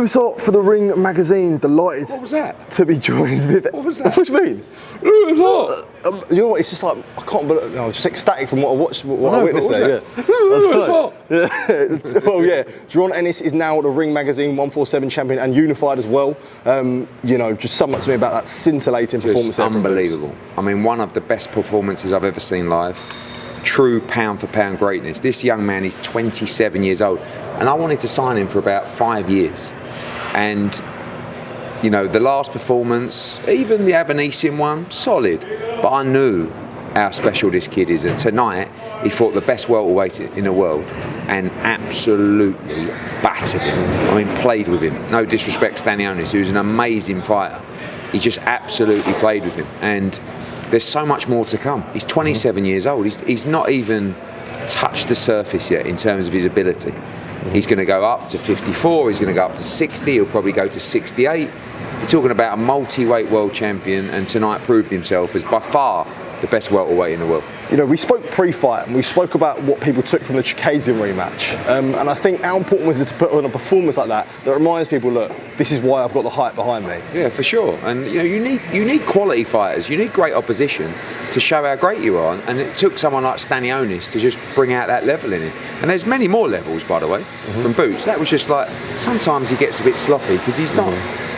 Boots up for the Ring magazine. Delighted. What was that? To be joined with. What was that? What do you mean? What was that? You know what? It's just like I can't believe. I'm just ecstatic from what I watched, what I witnessed there. Yeah. Well, yeah. Jaron Ennis is now the Ring magazine 147 champion and unified as well. You know, just sum up to me about that scintillating performance. Unbelievable. I mean, one of the best performances I've ever seen live. True pound for pound greatness. This young man is 27 years old, and I wanted to sign him for about 5 years. And you know, the last performance, even the Avanesian one, solid. But I knew how special this kid is. And tonight, he fought the best welterweight in the world and absolutely battered him. I mean, played with him. No disrespect, Stanionis, who's an amazing fighter. He just absolutely played with him. And there's so much more to come. He's 27 years old. He's not even touched the surface yet in terms of his ability. He's going to go up to 54, he's going to go up to 60, he'll probably go to 68. We're talking about a multi-weight world champion, and tonight proved himself as by far the best welterweight in the world. You know, we spoke pre-fight and we spoke about what people took from the Chikadze rematch. And I think how important was it to put on a performance like that that reminds people, look, this is why I've got the hype behind me. Yeah, for sure. And you know, you need quality fighters, you need great opposition to show how great you are. And it took someone like Stanionis to just bring out that level in him. And there's many more levels, by the way, from Boots. That was just like, sometimes he gets a bit sloppy because he's not.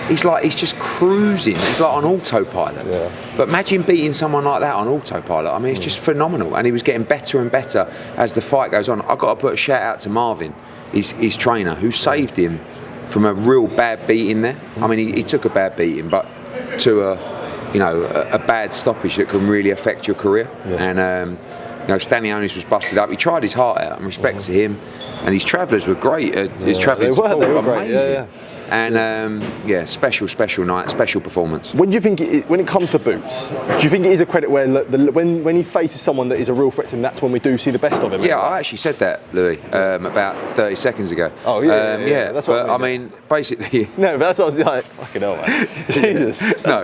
He's just cruising. He's like on autopilot. Yeah. But imagine beating someone like that on autopilot. I mean, it's just phenomenal. And he was getting better and better as the fight goes on. I've got to put a shout out to Marvin, his trainer, who saved him from a real bad beating there. I mean, he took a bad beating, but to a bad stoppage that can really affect your career. Yeah. And you know, Stanionis was busted up. He tried his heart out, and respect to him. And his travellers were great. His travellers were amazing. Yeah. And special night, special performance. When do you think, when it comes to Boots, do you think it is a credit where when he faces someone that is a real threat to him, that's when we do see the best of him? Yeah, I actually said that, Louis, about 30 seconds ago. Oh yeah. That's what I mean. Basically. No, but that's what I was like. Fucking hell, man. Jesus. No,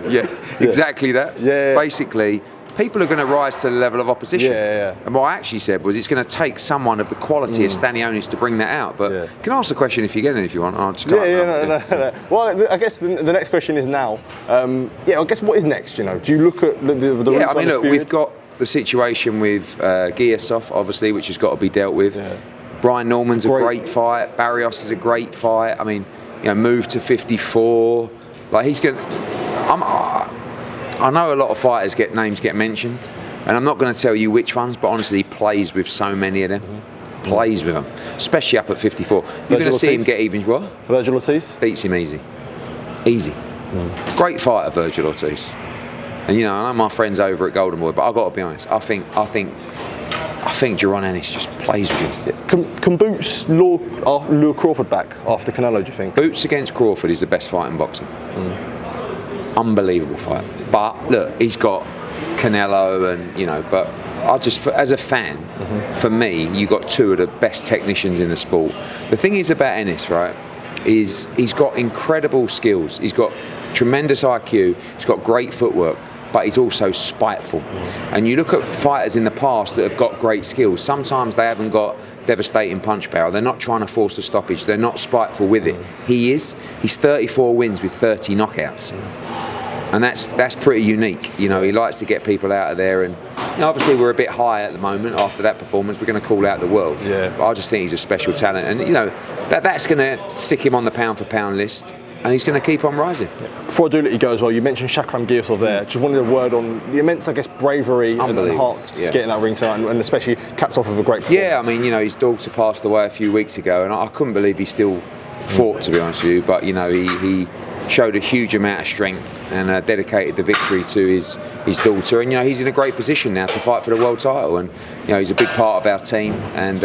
exactly that. Yeah. Basically, people are going to rise to the level of opposition. Yeah. And what I actually said was it's going to take someone of the quality of Stanionis to bring that out. But you can ask the question if you get it, if you want. I'll just no. Well, I guess the next question is now. I guess what is next? You know, do you look at the I mean, look, we've got the situation with Giyasov, obviously, which has got to be dealt with. Yeah. Brian Norman's a great fight. Barrios is a great fight. I mean, you know, move to 54. Like he's going. I know a lot of fighters names get mentioned, and I'm not going to tell you which ones, but honestly, he plays with so many of them. Plays with them, especially up at 54. You're going to see him get even. What? Vergil Ortiz beats him easy. Great fighter, Vergil Ortiz. And you know, I know my friends over at Golden Boy, but I've got to be honest. I think Jaron Ennis just plays with him. Can Boots lure Crawford back after Canelo? Do you think? Boots against Crawford is the best fight in boxing. Unbelievable fight. But look, he's got Canelo, and you know, but I just, as a fan, for me, you got two of the best technicians in the sport. The thing is about Ennis, right, is he's got incredible skills. He's got tremendous IQ. He's got great footwork, but he's also spiteful. And you look at fighters in the past that have got great skills. Sometimes they haven't got devastating punch power. They're not trying to force a stoppage. They're not spiteful with it. He is. He's 34 wins with 30 knockouts. And that's pretty unique. You know, he likes to get people out of there, and you know, obviously we're a bit high at the moment after that performance. We're going to call out the world. Yeah. But I just think he's a special talent, and you know, that's going to stick him on the pound for pound list, and he's going to keep on rising. Before I do let you go as well, you mentioned Shakram Giyasov there. Just wanted a word on the immense, I guess, bravery and Hart getting that ring tonight, and especially capped off with a great performance. Yeah, I mean, you know, his daughter passed away a few weeks ago, and I couldn't believe he still fought, to be honest with you. But you know, he showed a huge amount of strength and dedicated the victory to his daughter. And you know, he's in a great position now to fight for the world title. And you know, he's a big part of our team, and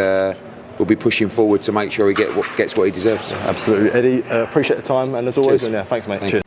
we'll be pushing forward to make sure he gets what he deserves. Absolutely, Eddie. Appreciate the time, and as always, thanks, mate. Cheers.